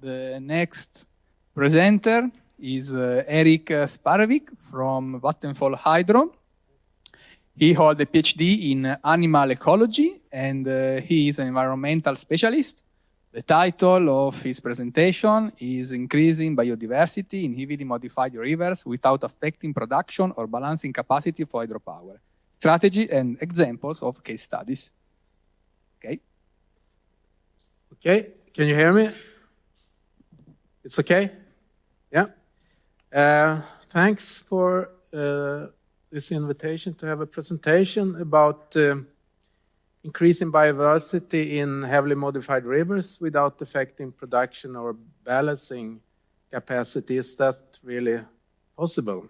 The next presenter is Erik Sparrevik from Vattenfall Hydro. He holds a PhD in animal ecology and he is an environmental specialist. The title of his presentation is Increasing Biodiversity in Heavily Modified Rivers Without Affecting Production or Balancing Capacity for Hydropower. Strategy and examples of case studies. Okay. Okay, can you hear me? It's okay? Yeah. Thanks for this invitation to have a presentation about increasing biodiversity in heavily modified rivers without affecting production or balancing capacity. Is that really possible?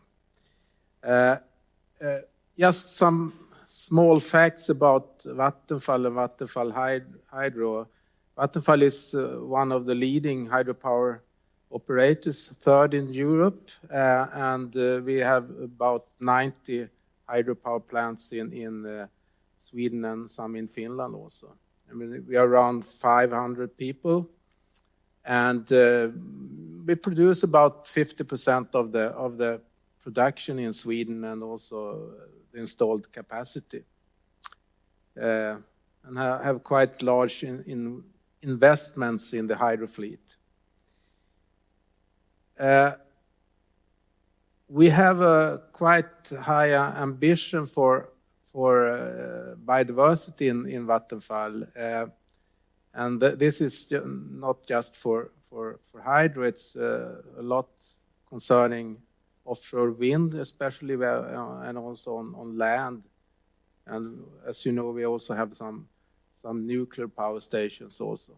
Just some small facts about Vattenfall and Vattenfall Hydro. Vattenfall is one of the leading hydropower operators, third in Europe, and we have about 90 hydropower plants in Sweden and some in Finland also. I mean, we are around 500 people, and we produce about 50% of the production in Sweden and also the installed capacity, and have quite large investments in the hydro fleet. We have a quite high ambition for biodiversity in Vattenfall, and this is not just for hydro. It's a lot concerning offshore wind, especially and also on land. And as you know, we also have some nuclear power stations also.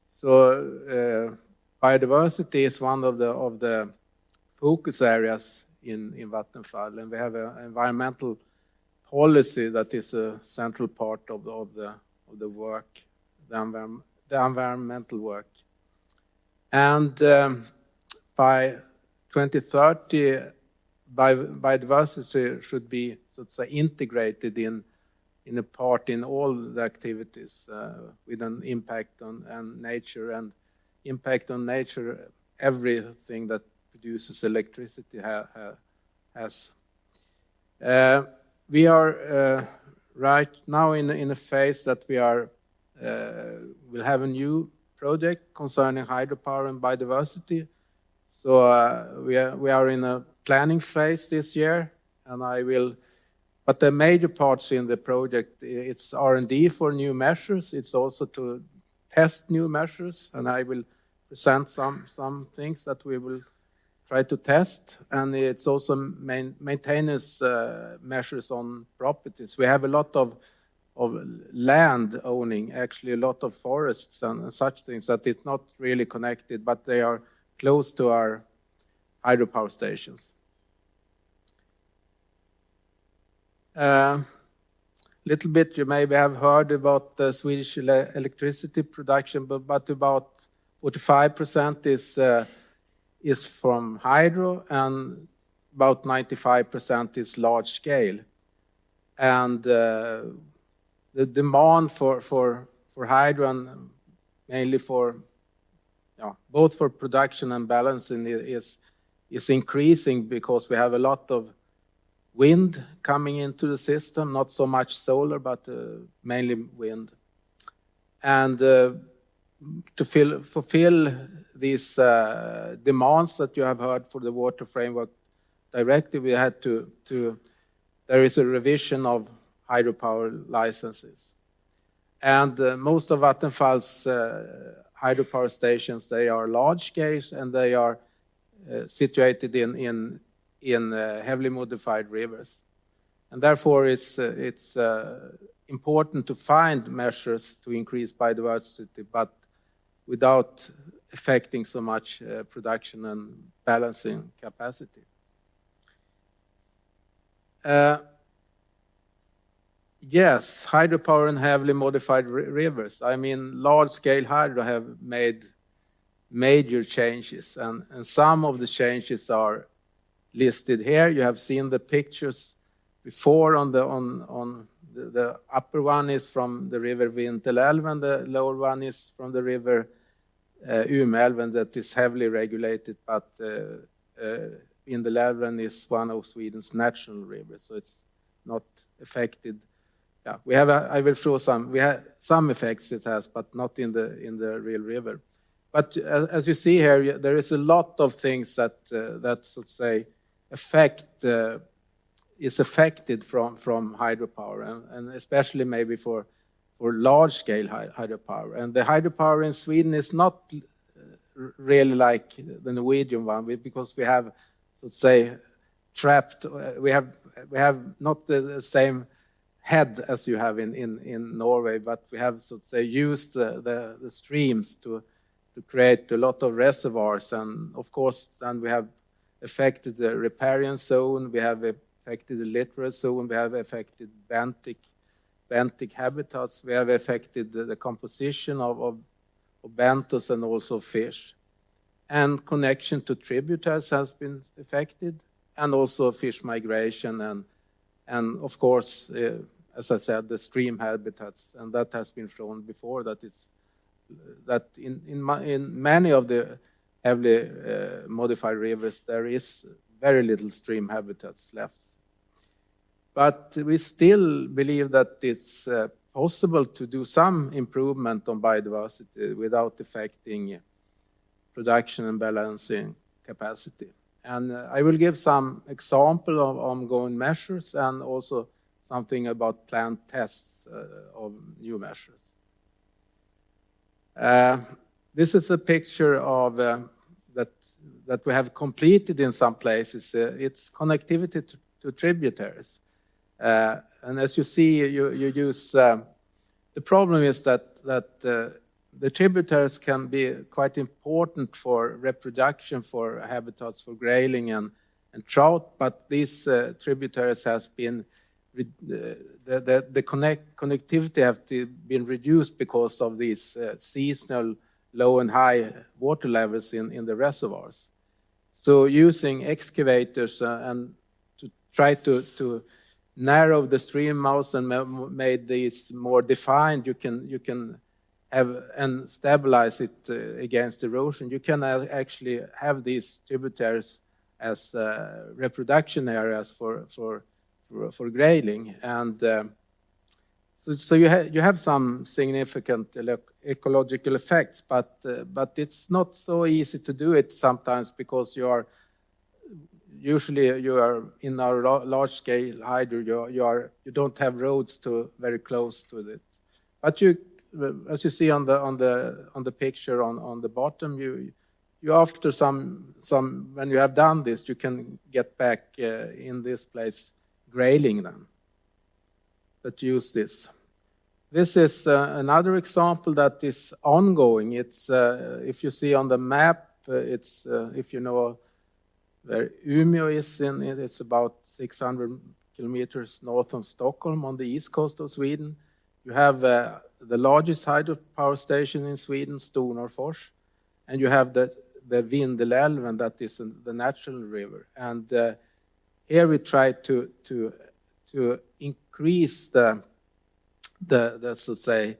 So biodiversity is one of the focus areas in Vattenfall, and we have an environmental policy that is a central part of the work, the environmental work. And by 2030, biodiversity should be, so to say, integrated in a part in all the activities with an impact on nature, and impact on nature, everything that produces electricity has. We are right now in a phase that we will have a new project concerning hydropower and biodiversity. So we are in a planning phase this year, and but the major parts in the project, it's R&D for new measures. It's also to test new measures, and I will present some things that we will try to test. And it's also maintenance measures on properties. We have a lot of land owning, actually a lot of forests and such things that it's not really connected, but they are close to our hydropower stations. Little bit, you maybe have heard about the Swedish electricity production, but about 45% is from hydro, and about 95% is large scale. And the demand for hydro, and mainly for both for production and balancing, is increasing because we have a lot of wind coming into the system, not so much solar, but mainly wind. And to fulfill these demands that you have heard for the Water Framework Directive, we had there is a revision of hydropower licenses. And most of Vattenfall's hydropower stations, they are large scale, and they are situated in heavily modified rivers. And therefore it's important to find measures to increase biodiversity, but without affecting so much production and balancing capacity. Yes, hydropower and heavily modified rivers. I mean, large-scale hydro have made major changes, and some of the changes are listed here. You have seen the pictures before. On the upper one is from the river Vindelälven, and the lower one is from the river Umeälven that is heavily regulated, but Vindelälven is one of Sweden's national rivers, so it's not affected. Yeah, we have. I will show some. We have some effects it has, but not in the real river. But as you see here, there is a lot of things that so to say is affected from hydropower, and especially maybe for large scale hydropower. And the hydropower in Sweden is not really like the Norwegian one, because we have, so to say, trapped. We have not the same head as you have in Norway, but we have, so to say, used the streams to create a lot of reservoirs, and of course then we have affected the riparian zone, we have affected the littoral zone, we have affected benthic habitats, we have affected the composition of benthos and also fish, and connection to tributaries has been affected, and also fish migration, and of course, as I said, the stream habitats, and that has been shown before. That in many of the heavily modified rivers there is very little stream habitats left. But we still believe that it's possible to do some improvement on biodiversity without affecting production and balancing capacity. And I will give some example of ongoing measures and also something about planned tests of new measures. This is a picture of that we have completed in some places. It's connectivity to tributaries. And as you see, you use, the problem is that the tributaries can be quite important for reproduction, for habitats for grayling and trout, but these tributaries has been, the connectivity have been reduced because of these seasonal low and high water levels in the reservoirs. So using excavators and to try to narrow the stream mouths and made these more defined, you can have and stabilize it against erosion. You can actually have these tributaries as reproduction areas for grayling, and so you have some significant ecological effects, but it's not so easy to do it sometimes, because you are in our large scale hydro, you don't have roads very close to it, but as you see on the picture on the bottom, you after some when you have done this, you can get back in this place grayling then that use this. This is another example that is ongoing. It's if you see on the map, it's if you know where Umeå is in it, it's about 600 kilometers north of Stockholm on the east coast of Sweden. You have the largest hydropower station in Sweden, Stornorfors, and you have the Vindelälven, that is the natural river. And here we try to increase the so to say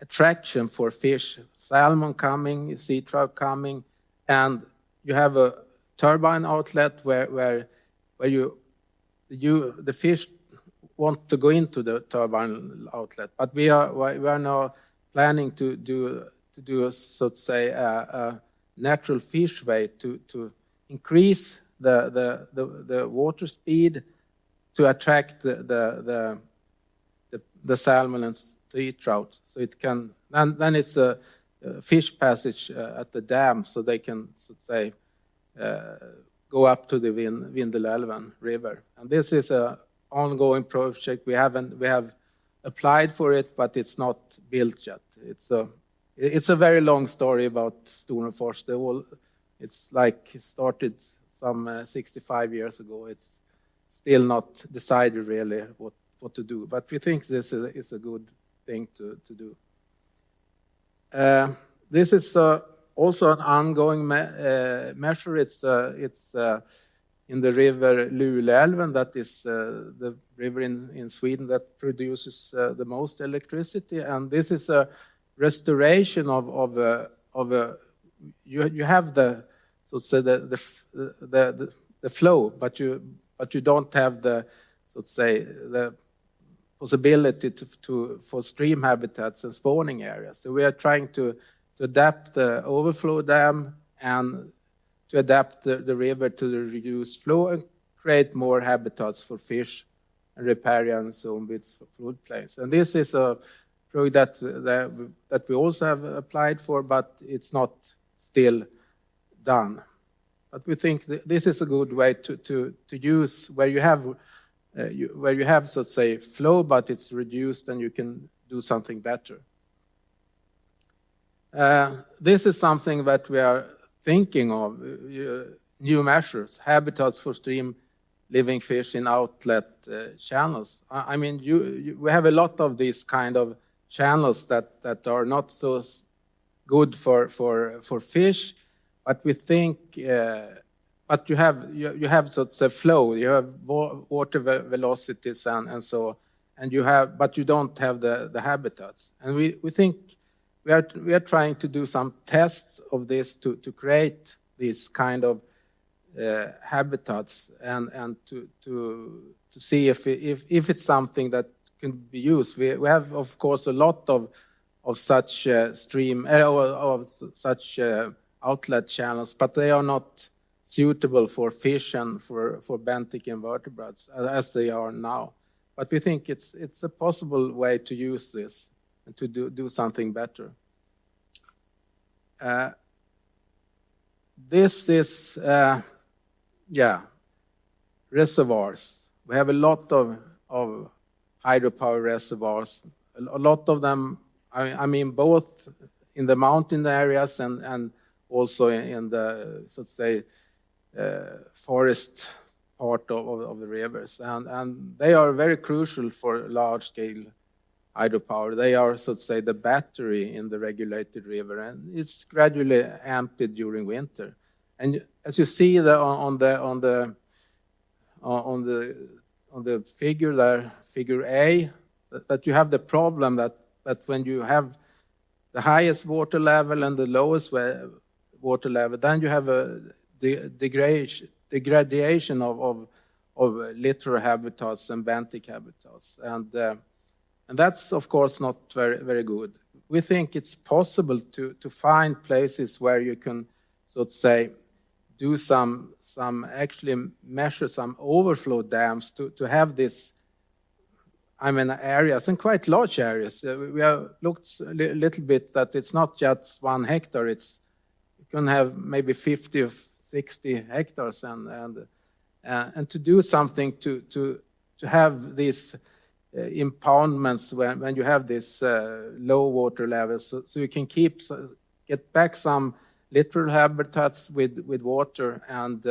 attraction for fish, salmon coming, sea trout coming, and you have a turbine outlet where the fish want to go into the turbine outlet, but we are now planning to do so to say a natural fish way to increase the water speed to attract the salmon and sea trout, so it can, and then it's a fish passage at the dam, so they can, so to say, go up to the Vindelälven river. And this is a ongoing project. We have applied for it, but it's not built yet. It's a very long story about Stornorfors. It's like it started some 65 years ago. It's still not decided really what to do, but we think this is a good thing to do. This is also an ongoing measure. It's in the river Luleälven, that is the river in Sweden that produces the most electricity, and this is a restoration of a you have the, so to say, the flow, but you don't have the, so to say, the possibility for stream habitats and spawning areas. So we are trying to adapt the overflow dam and to adapt the river to the reduced flow and create more habitats for fish and riparian zone with floodplains. And this is a project that we also have applied for, but it's not still done. But we think this is a good way to use where you have, so to say, flow, but it's reduced and you can do something better. This is something that we are thinking of, new measures, habitats for stream living fish in outlet channels. I mean, we have a lot of these kind of channels that are not so good for fish, but we think, but you have sort of flow, you have water velocities and so, and but you don't have the habitats. And we think we are trying to do some tests of this to create these kind of habitats and to see if it's something that can be used. We have, of course, a lot of such stream of such outlet channels, but they are not suitable for fish and for benthic invertebrates as they are now. But we think it's a possible way to use this and to do something better. This is reservoirs. We have a lot of hydropower reservoirs. A lot of them, I mean, both in the mountain areas and also in the, so to say, forest part of the rivers. And they are very crucial for large-scale hydropower. They are, so to say, the battery in the regulated river, and it's gradually emptied during winter. And as you see on the figure there, figure A, that you have the problem that when you have the highest water level and the lowest water level, then you have a degradation of littoral habitats and benthic habitats, and that's of course not very good. We think it's possible to find places where you can, so to say, do some actually measure some overflow dams to have this, I mean, areas, and quite large areas. We have looked a little bit that it's not just 1 hectare, you can have maybe 50 or 60 hectares and to do something to have these impoundments when you have this low water levels, so you can get back some littoral habitats with water, and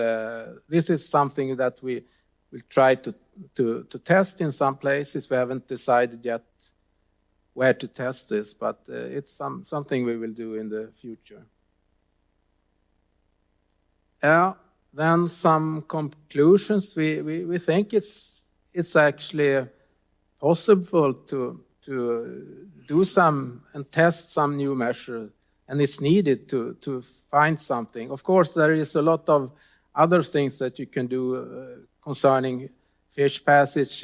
this is something that we will try to test in some places. We haven't decided yet where to test this, but it's something we will do in the future. Then some conclusions. We think it's actually possible to do some and test some new measures, and it's needed to find something. Of course, there is a lot of other things that you can do concerning fish passage,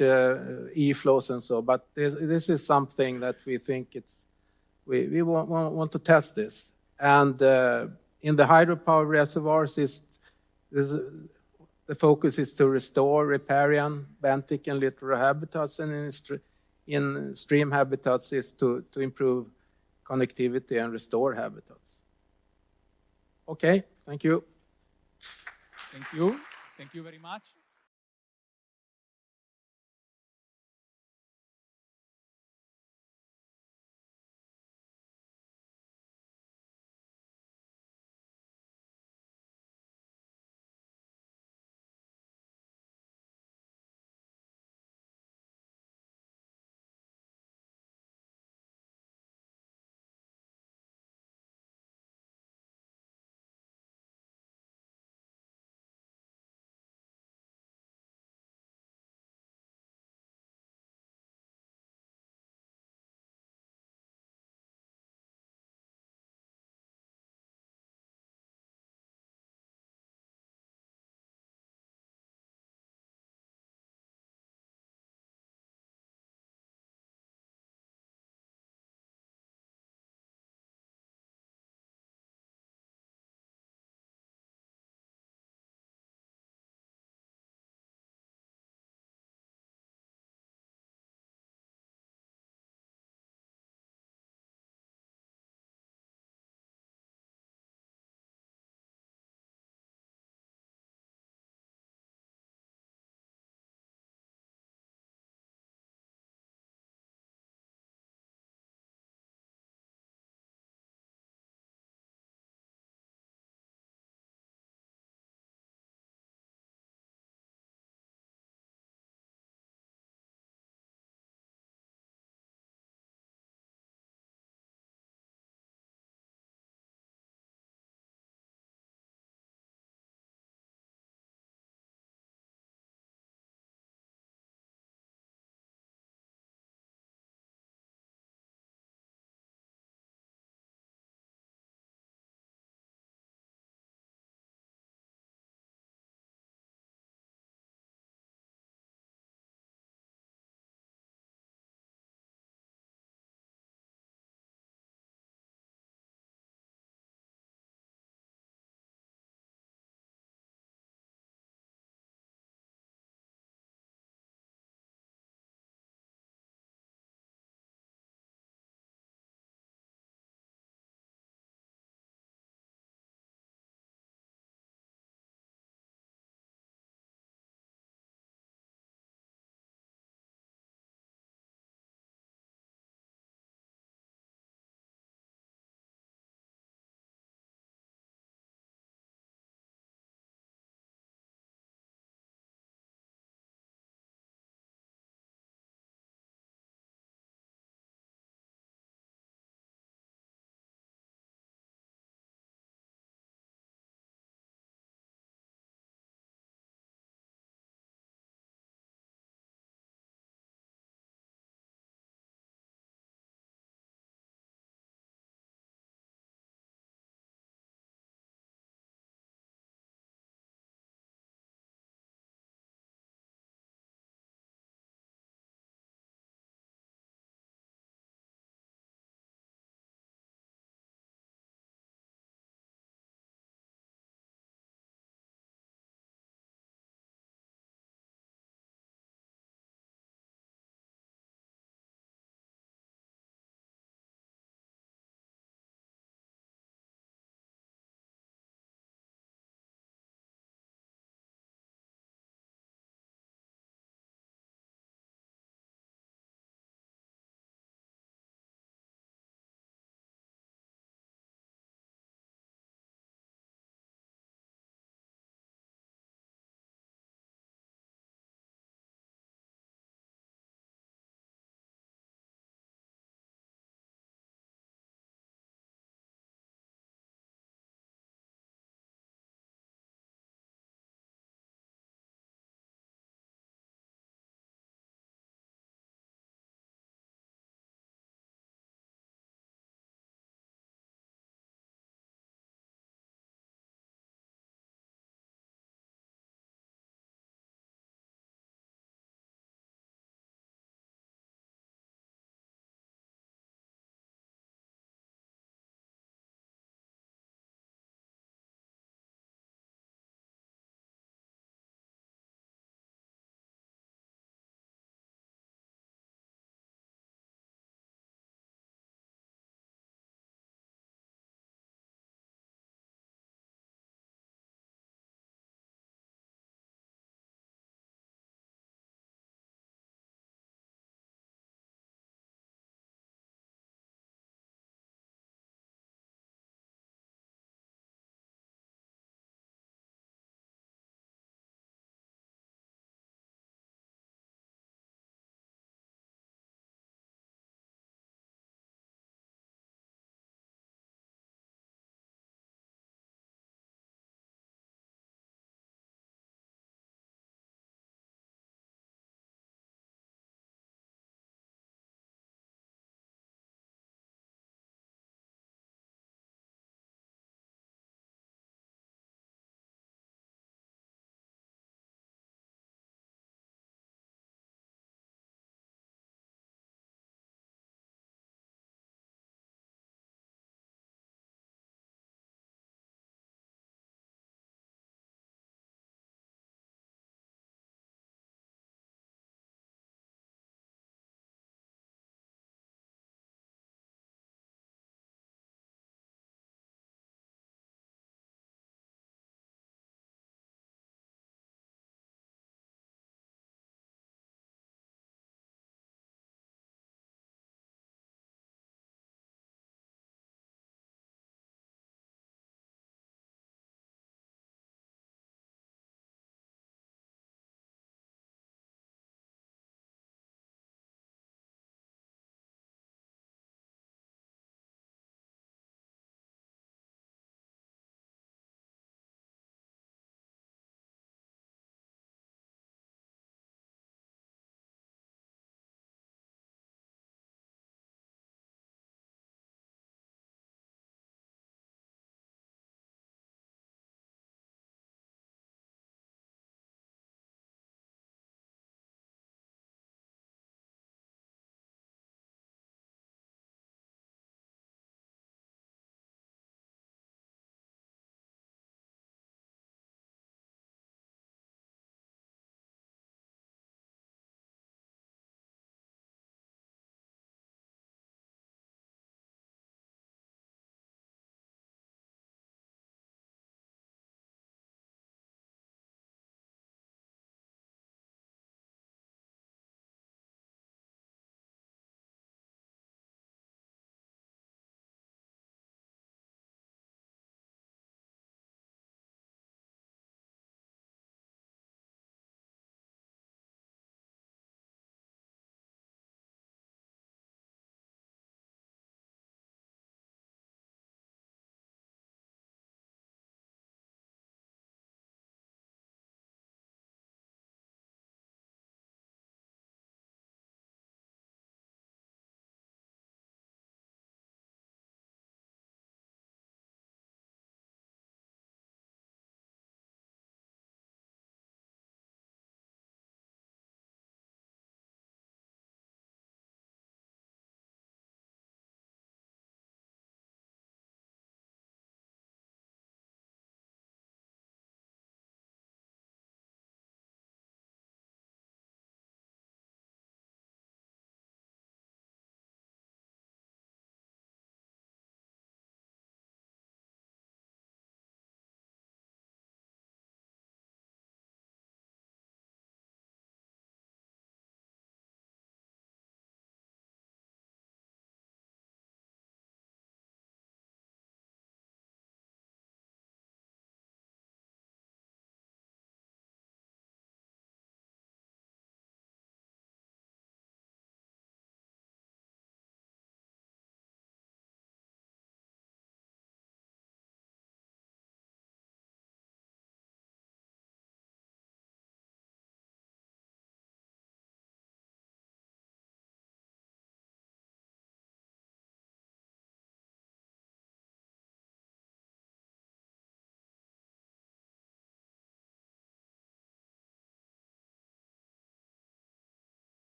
e-flows and so, but this is something that we think we want to test this. And in the hydropower reservoirs, the focus is to restore riparian, benthic and littoral habitats, and in stream habitats is to improve connectivity and restore habitats. Okay, thank you. Thank you. Thank you very much.